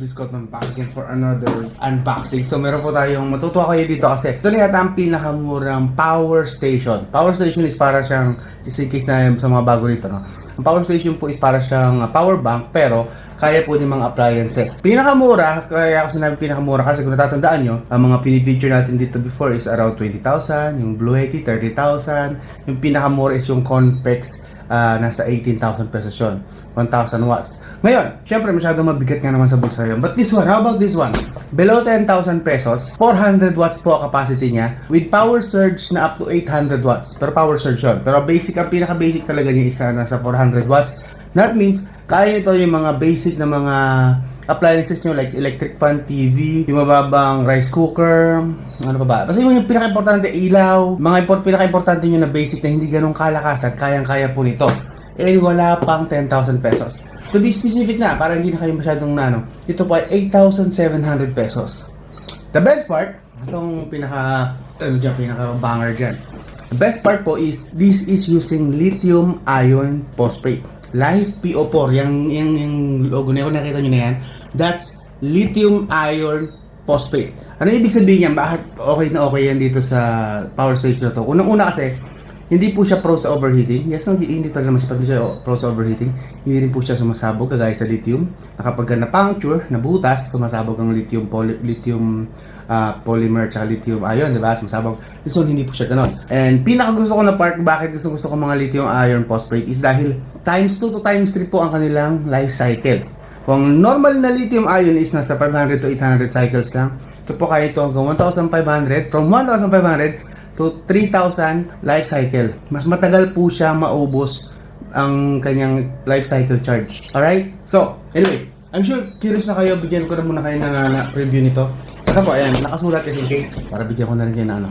Scott man back again for another unboxing. So meron po tayong matutuwa kayo dito kasi ito na yata ang pinakamurang power station. Power station is para siyang, just in case na sa mga bago rito, no? Ang power station po is para siyang power bank pero kaya po ng mga appliances. Pinakamura, kaya ako sinabi pinakamura kasi kung natatandaan nyo, ang mga pinifeature natin dito before is around 20,000, yung Blue Yeti 30,000, yung pinakamura is yung Conpex, nasa 18,000 pesos yun, 1,000 watts. Ngayon, syempre masyadong mabigat nga naman sa bulsa yun. But this one, how about this one? Below 10,000 pesos, 400 watts po ang capacity niya with power surge na up to 800 watts. Pero power surge yun. Pero basic, ang pinaka-basic talaga niya isa nasa 400 watts. That means, kaya ito yung mga basic na mga appliances nyo like electric fan, TV, yung mababang rice cooker, ano pa ba? Kasi yung pinaka-importante, ilaw, mga pinaka-importante nyo na basic na hindi ganun kalakasan, kayang-kaya po nito. And wala pang 10,000 pesos. To be specific na, para hindi na kayo masyadong nano, ito po ay 8,700 pesos. The best part, itong pinaka-banger dyan. The best part po is, this is using lithium ion phosphate. Life PO4, yung logo na yun, nakita nyo na yan. That's lithium iron phosphate. Ano ibig sabihin yan? Bakit okay yan dito sa power station na to? Unang-una kasi, hindi po siya prone sa overheating. Yes, hindi pa naman siya prone sa overheating. Hindi rin po siya sumasabog kagaya sa lithium. Na kapag na-puncture, nabutas, sumasabog ang lithium polymer at lithium ion, diba? Sumasabog. This one, hindi po siya ganon. And pinaka-gusto ko na part, bakit gusto ko mga lithium iron phosphate is dahil times 2 to times 3 po ang kanilang life cycle. Kung normal na lithium ion is nasa 500 to 800 cycles lang, ito po kaya ito hanggang 1,500. From 1,500 to 3,000 life cycle. Mas matagal po siya maubos ang kanyang life cycle charge. Alright? So, anyway, I'm sure curious na kayo. Bigyan ko na muna kayo ng review nito. Ito po, ayan, nakasulat kasi in case para bigyan ko na rin kayo na ano.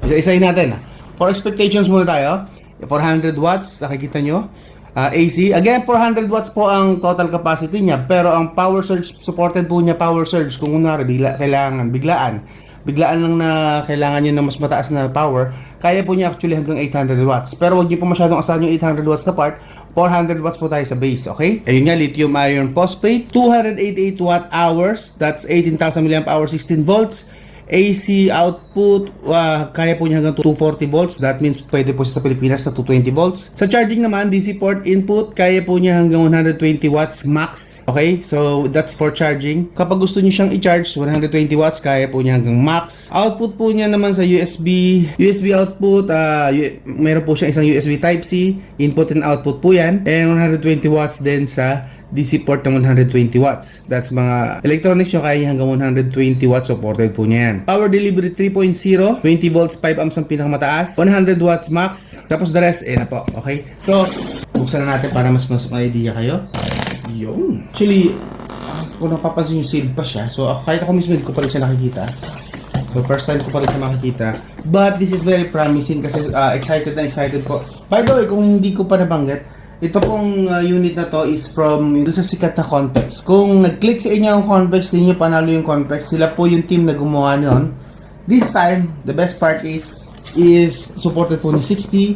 Isa-isahin natin. For expectations muna tayo. 400 watts, nakikita nyo. AC. Again, 400 watts po ang total capacity niya. Pero ang power surge, supported po niya power surge. Kung kunwari, biglaan lang na kailangan nyo ng mas mataas na power, kaya po niya actually hanggang 800 watts. Pero huwag nyo po masyadong asahan yung 800 watts na part. 400 watts po tayo sa base, okay? Ayun nga, lithium iron phosphate. 288 watt hours. That's 18,000 mAh, 16 volts. AC output, kaya po niya hanggang 240 volts. That means pwede po siya sa Pilipinas sa 220 volts. Sa charging naman, DC port input, kaya po niya hanggang 120 watts max. Okay, so that's for charging. Kapag gusto niyo siyang i-charge, 120 watts, kaya po niya hanggang max. Output po niya naman sa USB output, meron po siyang isang USB Type-C, input and output po yan. And 120 watts din sa DC port ng 120 watts. That's mga electronics nyo, kaya hanggang 120 watts supported po niya yan. Power delivery 3.0, 20 volts 5 amps ang pinakamataas, 100 watts max, tapos the rest, na po. Okay? So, buksan na natin para mas may idea kayo. Yun. Actually, kung napapansin yung sealed pa siya, so kahit ako mismo ko pa rin siya nakikita. So, first time ko pa rin siya makikita. But this is very promising kasi excited po. By the way, kung hindi ko pa nabanggit, ito pong unit na to is from doon sa sikat na Conpex. Kung nag-click sa inyo ang Conpex, hindi nyo panalo yung Conpex. Sila po yung team na gumawa nun. This time, the best part is supported po ni 60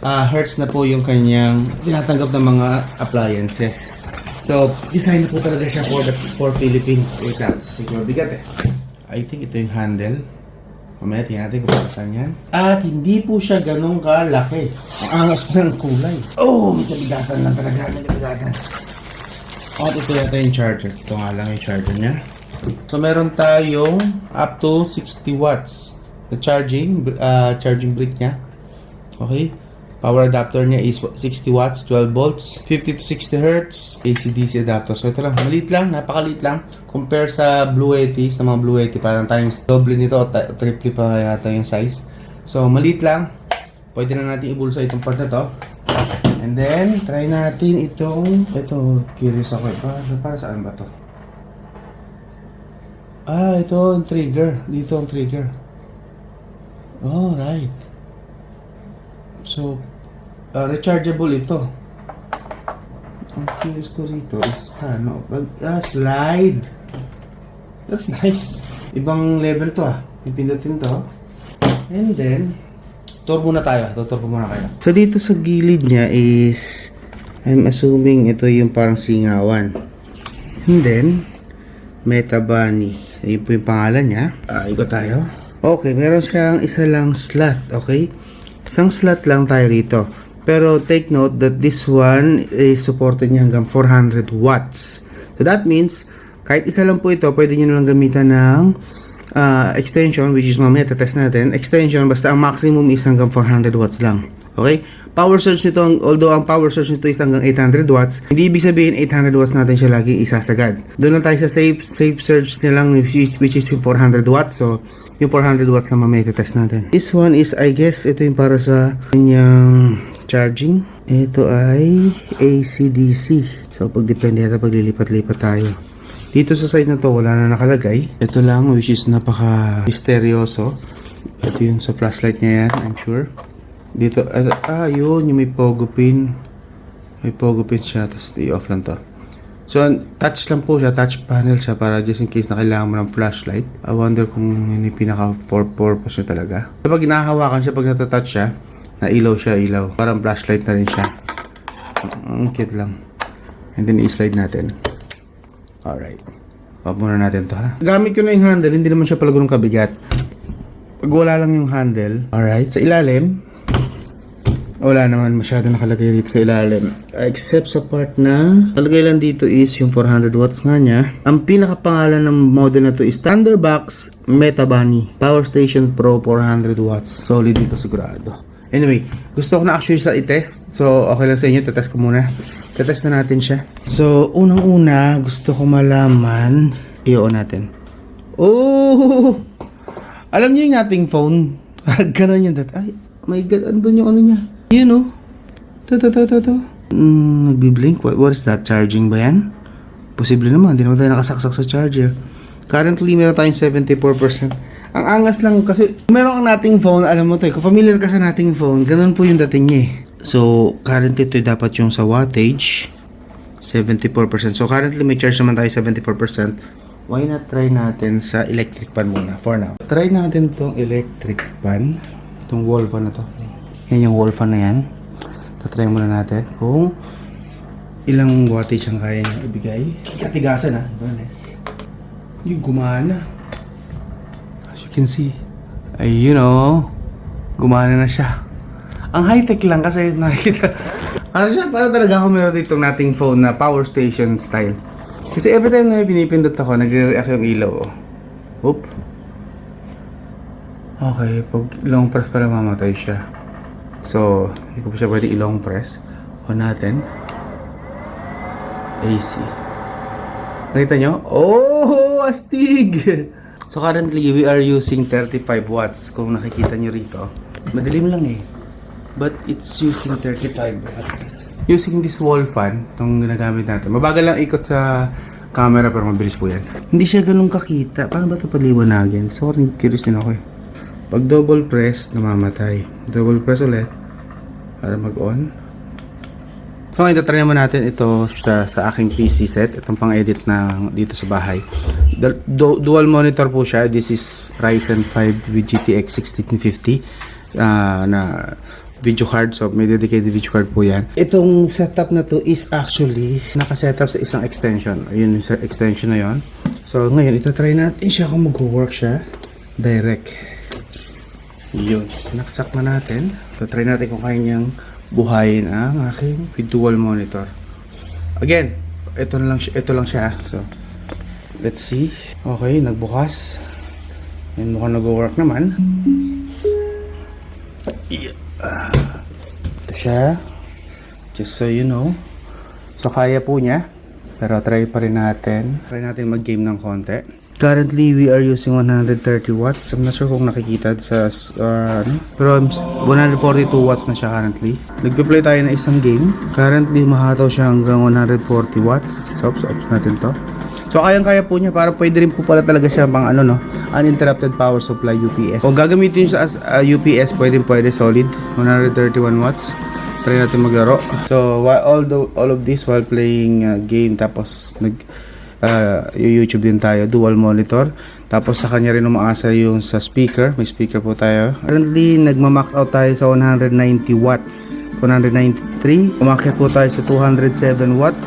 Hz na po yung kanyang tinatanggap ng mga appliances. So, design na po talaga siya for Philippines. Wait lang, medyo mabigat eh. I think ito yung handle. Mamaya tingnan natin kung saan yan. At hindi po siya ganun kalaki. Ang angas pa ng kulay. Oh, medyo bigatan lang talaga. Medyo bigatan. At ito yata yung charger. Ito nga lang yung charger niya. So meron tayong up to 60 watts. The charging brick niya. Okay. Power adapter niya is 60 watts, 12 volts, 50 to 60 Hz, AC-DC adapter. So ito lang, maliit lang, napakaliit lang. Compare sa Blue Yeti, sa mga Blue Yeti, parang times double nito, triple pa yata yung size. So maliit lang. Pwede na natin ibulsa itong part na to. And then, try natin ito, curious ako. Para saan ba to? Ito ang trigger. Dito ang trigger. Alright. So, rechargeable ito. Ang curious ko rito is slide. That's nice. Ibang level to Pipindutin to. And then, turbo na tayo. Turbo muna kayo. So, dito sa gilid niya is, I'm assuming ito yung parang singawan. And then, Meta Bunny. Ayun po yung pangalan niya. Ikot tayo. Okay, meron siyang isa lang slot. Okay? Isang slot lang tayo rito. Pero take note that this one is supported niya hanggang 400 watts. So that means, kahit isa lang po ito, pwede nyo lang gamitan ng extension, which is mamaya tatest natin. Extension, basta ang maximum is hanggang 400 watts lang. Okay? Power surge nito, although ang power surge nito is hanggang 800 watts, hindi ibig sabihin 800 watts natin siya lagi isasagad. Doon lang tayo sa safe surge na lang, which is yung 400 watts. So, yung 400 watts na mamaya test natin. This one is, I guess, ito yung para sa kanyang charging. Ito ay AC/DC. So, pagdepende yata paglilipat-lipat tayo. Dito sa side na to, wala na nakalagay. Ito lang, which is napaka-misteryoso. Ito yung sa flashlight niya yan, I'm sure. Dito, yun, yung may pogo pin. May pogo pin siya, tapos i-off lang to. So, touch lang po siya, touch panel siya para just in case na kailangan mo ng flashlight. I wonder kung yun yung pinaka for purpose niya talaga. Kapag hinahawakan siya, pag natatouch siya, na ilaw siya, ilaw. Parang flashlight na rin siya. Ang cute lang. And then, i-slide natin. Alright. Pop muna natin to, ha. Gamit ko na yung handle, hindi naman siya pala ganun kabigat. Pag wala lang yung handle, alright, sa ilalim, wala naman masyado nakalagay dito sa ilalim. Except sa part na nakalagay lang dito is yung 400 watts nga niya. Ang pinakapangalan ng model na to is Thunderbox Meta Bunny Power Station Pro 400 watts. Solid dito sigurado. Anyway, gusto ko na actually sa i-test. So, okay lang sa inyo. Tetest ko muna. Tetest na natin siya. So, unang-una, gusto ko malaman. I-on natin. Oh! Alam niyo yung ating phone? Ganun yun. Ay, my God. Andun yung ano niya. Yun o. Nagbiblink. What is that? Charging ba yan? Posible naman. Hindi naman tayo nakasaksak sa charger. Currently, meron tayong 74%. Ang angas lang kasi meron ang nating phone, alam mo to, kung familiar ka sa nating phone, ganun po yung dating niya eh. So, currently ito dapat yung sa wattage, 74%. So, currently may charge naman tayo 74%. Why not try natin sa electric pan muna for now? Try natin tong electric pan, itong wall fan na to. Yan yung wall fan na yan. Tatry muna natin kung ilang wattage ang kaya niya ibigay. Katigasan ha, honest. Yung gumana. Can see, ay gumana na siya. Ang high-tech lang kasi nakikita. Para talaga ako meron dito nating phone na power station style. Kasi every time na pinipindot ako, nagre-react yung ilaw. Oop. Okay, pag long press para mamatay siya. So, hindi ko pa siya pwede long press. On natin. AC. Nakita nyo? Oh, astig! So currently, we are using 35 watts. Kung nakikita nyo rito. Madilim lang eh. But it's using 35 watts. Using this wall fan, itong ginagamit natin. Mabagal lang ikot sa camera pero mabilis po yan. Hindi siya ganun kakita. Paano ba ito paliwanagin? Sorry, curious din ako eh. Pag double press, namamatay. Double press ulit. Para mag-on. So ngayon, tatry naman natin ito sa aking PC set. Itong pang-edit na dito sa bahay. Dual monitor po siya. This is Ryzen 5 with GTX 1650 na video card. So may dedicated video card po yan. Itong setup na to is actually nakasetup sa isang extension. Ayun yung extension na yon. So ngayon, itatry natin siya kung mag-work siya. Direct. Yun. Sinaksak na natin. Itatry natin kung kaya niyang buhayin ang aking dual monitor. Again, ito lang siya. So, let's see. Okay, nagbukas. And mukhang nag-work naman. Ito siya. Just so you know. So, kaya po niya. Pero try pa rin natin. Try natin mag-game ng konti. Currently, we are using 130 watts. I'm not sure kung nakikita sa pero 142 watts na siya currently. Nagpe-play tayo ng isang game. Currently, mahataw siya hanggang 140 watts. Ops natin to. So, kayang-kaya po niya. Para pwede rin po pala talaga siya pang uninterrupted power supply UPS. Kung gagamitin siya as UPS, pwede solid. 131 watts. Try natin maglaro. So, all of this while playing game, tapos YouTube din tayo, dual monitor. Tapos sa kanya rin umaasa yung sa speaker. May speaker po tayo. Currently, nagma-max out tayo sa 190 watts. 193. Umakyat po tayo sa 207 watts.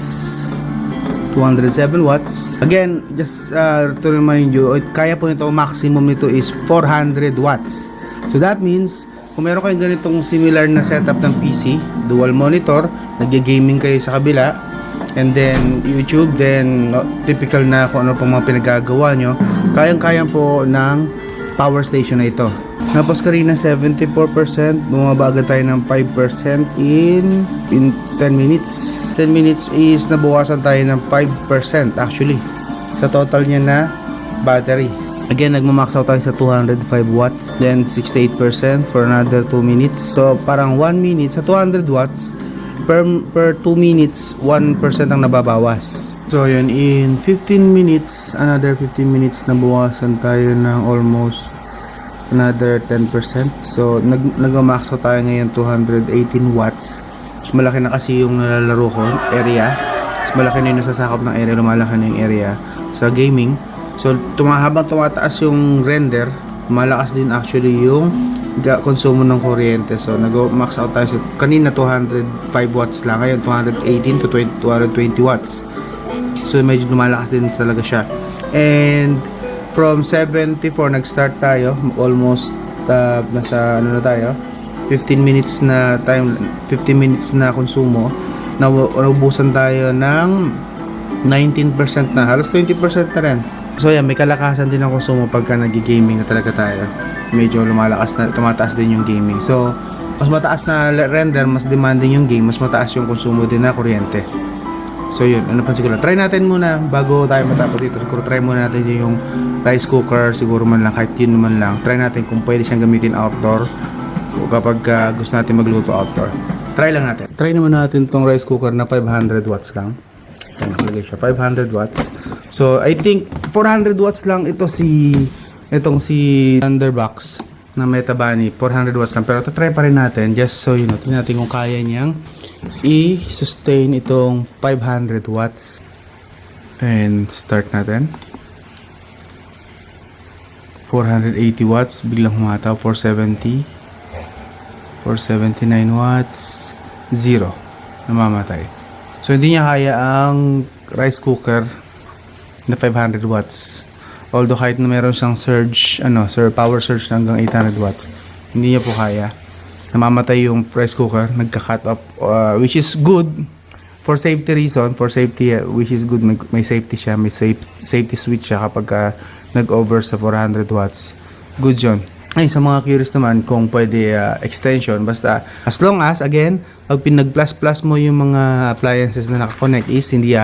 207 watts. Again, just to remind you, kaya po nito, maximum nito is 400 watts. So that means, kung meron kayong ganitong similar na setup ng PC, dual monitor, nag-gaming kayo sa kabila, and then YouTube, then typical na kung ano pong mga pinagagawa nyo, kayang-kaya po ng power station na ito. Tapos kanina 74%, bumabaga tayo ng 5% in 10 minutes. 10 minutes is nabawasan tayo ng 5% actually sa total niya na battery. Again, nagmamax out tayo sa 205 watts, then 68% for another 2 minutes. So parang 1 minute sa 200 watts per 2 minutes 1% ang nababawas. So yun, in 15 minutes, another 15 minutes nabawasan tayo ng almost another 10%. So nagmamax out tayo ngayon 218 watts. Mas malaki na kasi yung nalalaro ko area. Mas malaki na yung nasasakop ng area, lumalaki na yung area sa gaming. So habang tumataas yung render, malakas din actually yung konsumo ng kuryente. So nag-max out tayo. So, kanina 205 watts lang, ngayon 218 to 220 watts. So medyo lumalakas din talaga siya. And from 74 nag-start tayo, almost nasa ano na tayo, 15 minutes na time, 15 minutes na konsumo. Naubusan tayo ng 19% na, halos 20% na rin. So yan, may kalakasan din ang konsumo pagka nag-gaming na talaga tayo. Medyo lumalakas na, tumataas din yung gaming. So, mas mataas na render, mas demanding yung game, mas mataas yung konsumo din na kuryente. So yun, ano pa siguro. Try natin muna, bago tayo matapos dito, siguro try muna natin yung rice cooker, siguro man lang, kahit yun naman lang. Try natin kung pwede siyang gamitin outdoor, o kapag gusto natin magluto outdoor. Try lang natin. Try naman natin tong rice cooker na 500 watts lang. Nakalagay siya, 500 watts. So, I think 400 watts lang itong si Thunderbox na Metabani, 400 watts lang. Pero try pa rin natin, just so you know, tingnan natin kung kaya niyang i-sustain itong 500 watts. And start natin. 480 watts, biglang humataw, 470. 479 watts, 0. Namamatay. So, hindi niya kaya ang rice cooker na 500 watts. Although kahit na meron siyang surge, power surge hanggang 800 watts, hindi niya po kaya. Namamatay yung rice cooker, nagka-cut off, which is good for safety reason, which is good, may safety siya, may safety switch siya kapag nag-over sa 400 watts. Good yun. Ay, sa mga curious naman kung pwede extension, basta as long as, again, pag pinag-plus-plus mo yung mga appliances na nakakonect is hindi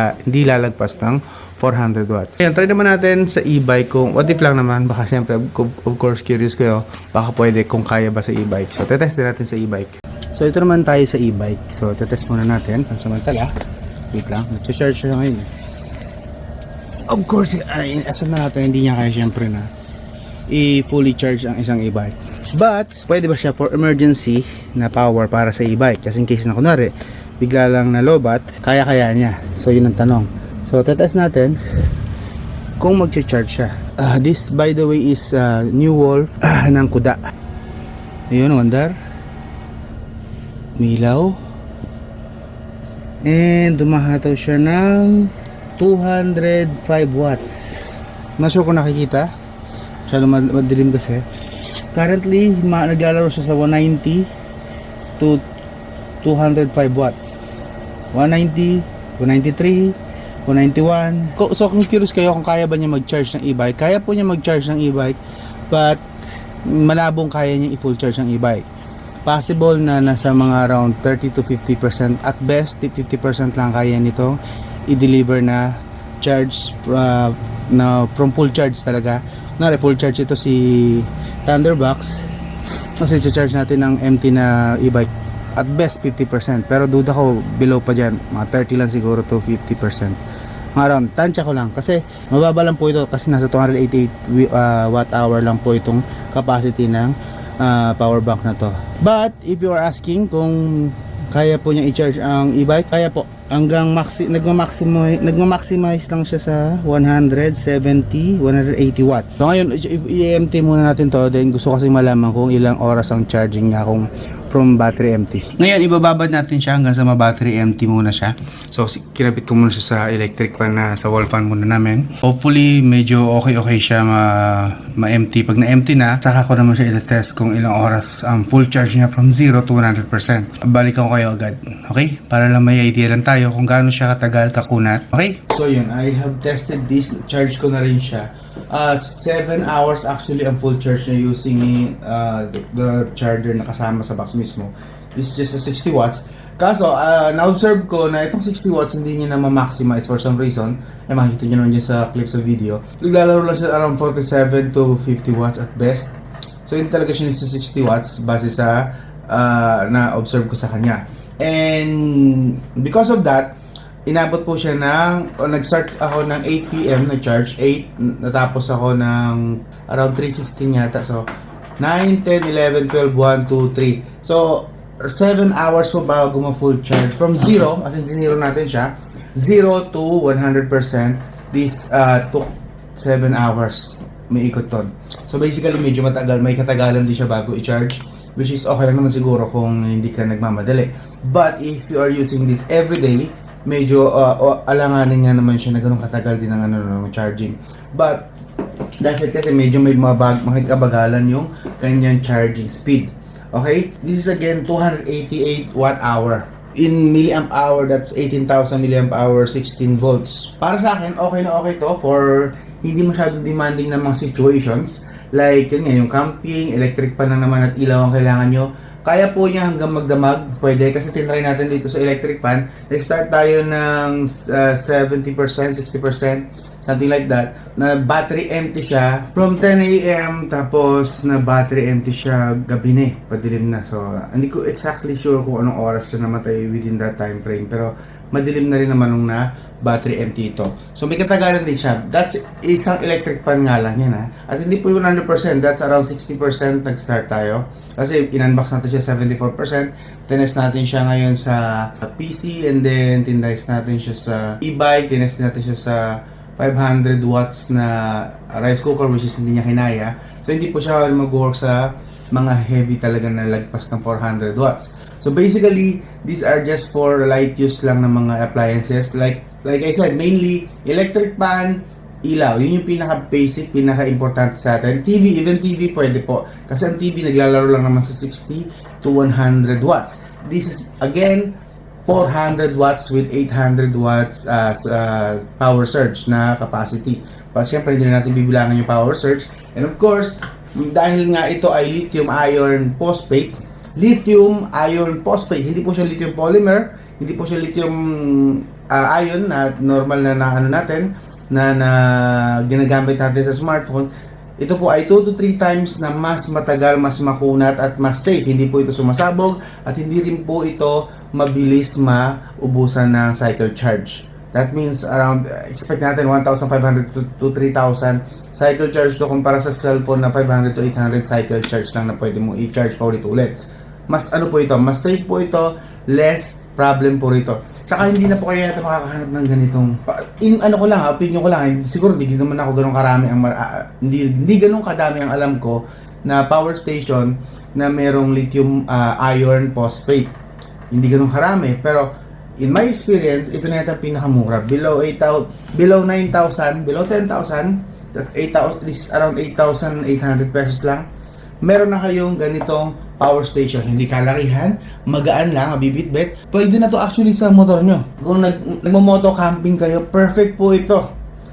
lalagpas ng 400 watts. Ayan, try naman natin sa e-bike kung what if lang naman, baka siyempre, of course, curious kayo, baka pwede kung kaya ba sa e-bike. So, tetest din natin sa e-bike. So, ito naman tayo sa e-bike. So, tetest muna natin. Pansamantala, wait lang, nag-charge siya ngayon. Of course, assume na natin, hindi niya kaya siyempre na i-fully charge ang isang e-bike. But, pwede ba siya for emergency na power para sa e-bike? Kasi in case na kunwari, bigla lang na lobat, kaya-kaya niya. So, yun ang tanong. So, tetest natin kung mag-charge siya. This, by the way, is New Wolf ng Kuda. Ayun, wonder. Milaw. And, dumahataw siya ng 205 watts. Not sure kung nakikita. Masyado madilim kasi. Currently, naglalaro siya sa 190 to 205 watts. 190, 193, 191. So kung curious kayo kung kaya ba niya mag-charge ng e-bike, kaya po niya mag-charge ng e-bike, but malabong kaya niya i-full charge ng e-bike. Possible na nasa mga around 30 to 50%, at best 50% lang kaya nito i-deliver na charge na from full charge talaga. Na full charge ito si Thunderbox kasi i-charge natin ng empty na e-bike, at best 50%, pero duda ko below pa dyan, mga 30 lang siguro to 50%, mga around, tansya ko lang kasi mababa lang po ito kasi nasa 288 watt hour lang po itong capacity ng power bank na to. But if you are asking kung kaya po niya i-charge ang e-bike, kaya po, hanggang nagma-maximize lang siya sa 170, 180 watts. So ngayon, i-empty muna natin to, then gusto kasi malaman kung ilang oras ang charging niya, kung from battery empty. Ngayon, ibababad natin siya hanggang sa ma-battery empty muna siya. So, kinabit ko muna siya sa electric fan na sa wall fan muna namin. Hopefully, medyo okay siya ma-empty. Pag na-empty na, saka ko naman siya i-test kung ilang oras ang full charge niya from 0 to 100%. Balikan ko kayo agad. Okay? Para lang may idea lang tayo kung gaano siya katagal kakunat. Okay? So, yun. I have tested this. Charge ko na rin siya. 7 hours actually ang full charge na using the charger na kasama sa box mismo. This is just a 60 watts. Kaso, na-observe ko na itong 60 watts hindi niya na ma-maximize for some reason. Ay, makikita nyo naman dyan sa clips sa video. Naglalaro lang siya around 47 to 50 watts at best. So, hindi talaga siya sa 60 watts base sa na-observe ko sa kanya. And because of that, inabot po siya nag-start ako ng 8 PM na charge, 8, natapos ako ng around 3:15 yata. So, 9, 10, 11, 12, 1, 2, 3. So, 7 hours po bago ma-full charge. From 0, as in siniro natin siya, 0 to 100%, this took 7 hours. May ikot ton. So, basically, medyo matagal. May katagalan din siya bago i-charge. Which is okay lang naman siguro kung hindi ka nagmamadali. But, if you are using this everyday, medyo alanganin nga naman siya na ganun katagal din ng charging. But that's it, kasi medyo may makikabagalan yung kanyang charging speed. Okay? This is again 288 watt hour. In milliamp hour, that's 18,000 milliamp hour, 16 volts. Para sa akin, okay na okay to for hindi masyadong demanding na mga situations. Like, yun nga, yung camping, electric pa na naman at ilaw ang kailangan nyo. Kaya po niya hanggang magdamag, pwede, kasi tinry natin dito sa electric fan. Nag-start tayo ng 70%, 60%, something like that, na battery empty siya from 10 AM, tapos na battery empty siya gabi na, padilim na. So, hindi ko exactly sure kung anong oras siya namatay within that time frame, pero madilim na rin naman nung na battery empty ito. So, may katagalan din siya. That's isang electric fan nga lang yan, ha. At hindi po 100%, that's around 60% nag-start tayo. Kasi in-unbox natin siya 74%. Tinest natin siya ngayon sa PC, and then tinest natin siya sa e-bike, tinest natin siya sa 500 watts na rice cooker, which is hindi niya kinaya. So, hindi po siya mag-work sa mga heavy talaga na lagpas ng 400 watts. So, basically, these are just for light use lang ng mga appliances. Like I said, mainly electric fan, ilaw. Yun yung pinaka-basic, pinaka-importante sa atin. TV, even TV pwede po. Kasi ang TV naglalaro lang naman sa 60 to 100 watts. This is, again, 400 watts with 800 watts as power surge na capacity. But syempre, hindi na natin bibilangan yung power surge. And of course, dahil nga ito ay lithium iron phosphate, hindi po siya lithium polymer, hindi po siya lithium ion na normal na ano natin na ginagamit natin sa smartphone. Ito po ay 2 to 3 times na mas matagal, mas makunat at mas safe. Hindi po ito sumasabog at hindi rin po ito mabilis maubusan ng cycle charge. That means around, expect natin 1,500 to 3,000 cycle charge to kumpara sa cellphone na 500 to 800 cycle charge lang na pwede mo i-charge pa ulit-ulit. Mas ano po ito, mas safe po ito, less problem po rito. Saka hindi na po kayo yata makakahanap ng ganitong opinion ko lang, siguro hindi naman ako ganun karami hindi ganun kadami ang alam ko na power station na merong lithium iron phosphate. Hindi ganun karami, pero in my experience, ito na yata pinakamura. Below 9,000, below 10,000, that's 8,000, this is around 8,800 pesos lang. Meron na kayong ganitong power station. Hindi kalakihan, magaan lang, mabibitbit. Pwede na to actually sa motor nyo. Kung nagmo-moto camping kayo, perfect po ito.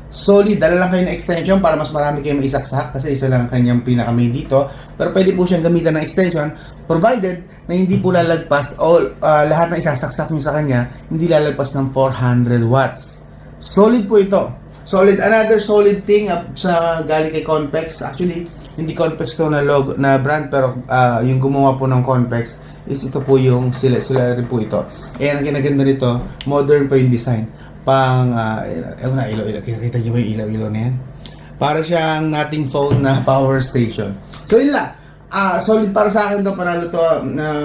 Solid, dala lang kayo ng extension para mas marami kayong maisaksak kasi isa lang kanyang pinaka-main dito. Pero pwede po siyang gamitan ng extension provided na hindi po lalagpas lahat ng isasaksak nyo sa kanya, hindi lalagpas ng 400 watts. Solid po ito. Solid. Another solid thing sa galing kay Conpex, actually hindi Conpex to na logo na brand, pero yung gumawa po ng Conpex is ito po yung sila rin po ito. Ayan, ang kinaganda nito, modern pa yung design. Pang ilaw-ilaw. Kita nyo ba yung ilaw-ilaw na yan? Para siyang nothing phone na power station. So yun lang. Solid para sa akin to, panalo to.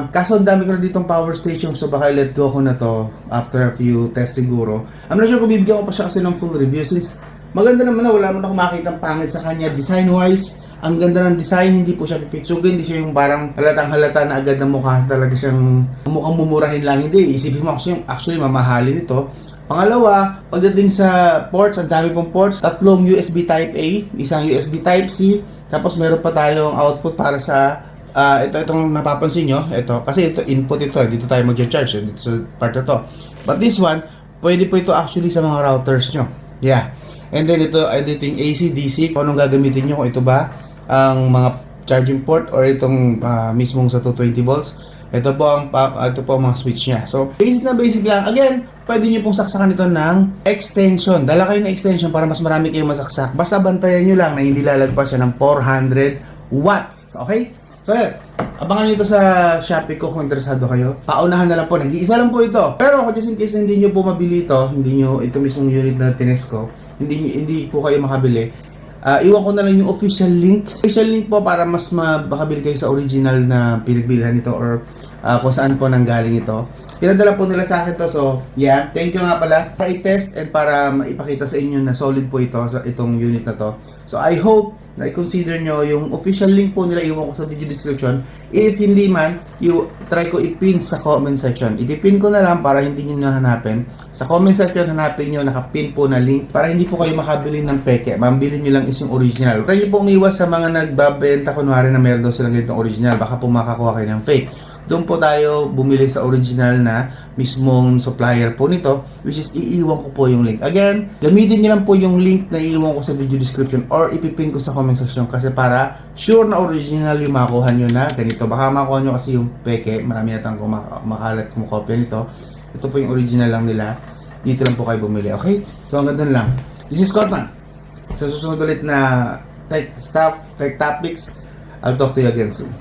Kaso ang dami ko na ditong power station, so baka let go ko na to after a few tests siguro. I'm not sure kung bibigyan ko pa siya kasi ng full review since maganda naman na, wala naman ako makitang pangit sa kanya design wise. Ang ganda ng design, hindi po siya pipitsugin, hindi siya yung parang halatang halata na agad na mukha talaga siyang mukhang mumurahin lang. Hindi, isipin mo actually mamahalin ito. Pangalawa, pagdating sa ports, ang dami pong ports, tatlong USB Type-A, isang USB Type-C, tapos meron pa tayong output para sa itong napapansin nyo, ito, kasi ito input ito, dito tayo mag-charge, dito sa part na to. But this one, pwede po ito actually sa mga routers nyo. Yeah. And then ito, editing AC, DC, kung anong gagamitin nyo, kung ito ba ang mga charging port or itong mismong sa 220 volts. Ito po ang mga switch niya. So, basic lang. Again, pwede nyo pong saksakan ito ng extension. Dala kayo ng extension para mas marami kayong masaksak. Basta bantayan nyo lang na hindi lalagpas siya ng 400 watts. Okay? So, yun. Abangan nyo ito sa Shopee ko kung interesado kayo. Paunahan na lang po. Nag-iisa lang po ito. Pero just in case hindi nyo po mabili ito, hindi nyo ito mismong unit na tines ko, hindi po kayo makabili, iwan ko na lang yung official link. Official link po para mas makabili kayo sa original na pinagbilihan nito or kung saan po nanggaling ito. Pinadala po nila sa akin to. So, yeah. Thank you nga pala. Para i-test and para maipakita sa inyo na solid po ito sa itong unit na to. So, I hope na i-consider nyo yung official link po nila, iwan ko sa video description. If hindi man, try ko i-pin sa comment section. Ipipin ko na lang para hindi nyo nahanapin. Sa comment section, hanapin nyo, nakapin po na link para hindi po kayo makabili ng peke. Mambili nyo lang is yung original. Try nyo po umiwas sa mga nagbabenta kunwari na meron daw silang ganitong original. Baka po makakuha kayo ng fake. Doon po tayo bumili sa original na mismong supplier po nito, which is iiwan ko po yung link. Again, gamitin niyo lang po yung link na iiwan ko sa video description or ipipin ko sa comment section kasi para sure na original yung makuha nyo na ganito. Baka makuha nyo kasi yung peke, marami natang makalat kung kopya nito. Ito po yung original lang nila. Dito lang po kayo bumili, okay? So hanggang doon lang. This is Scotman. Sa susunod ulit na tech stuff, tech topics, I'll talk to you again soon.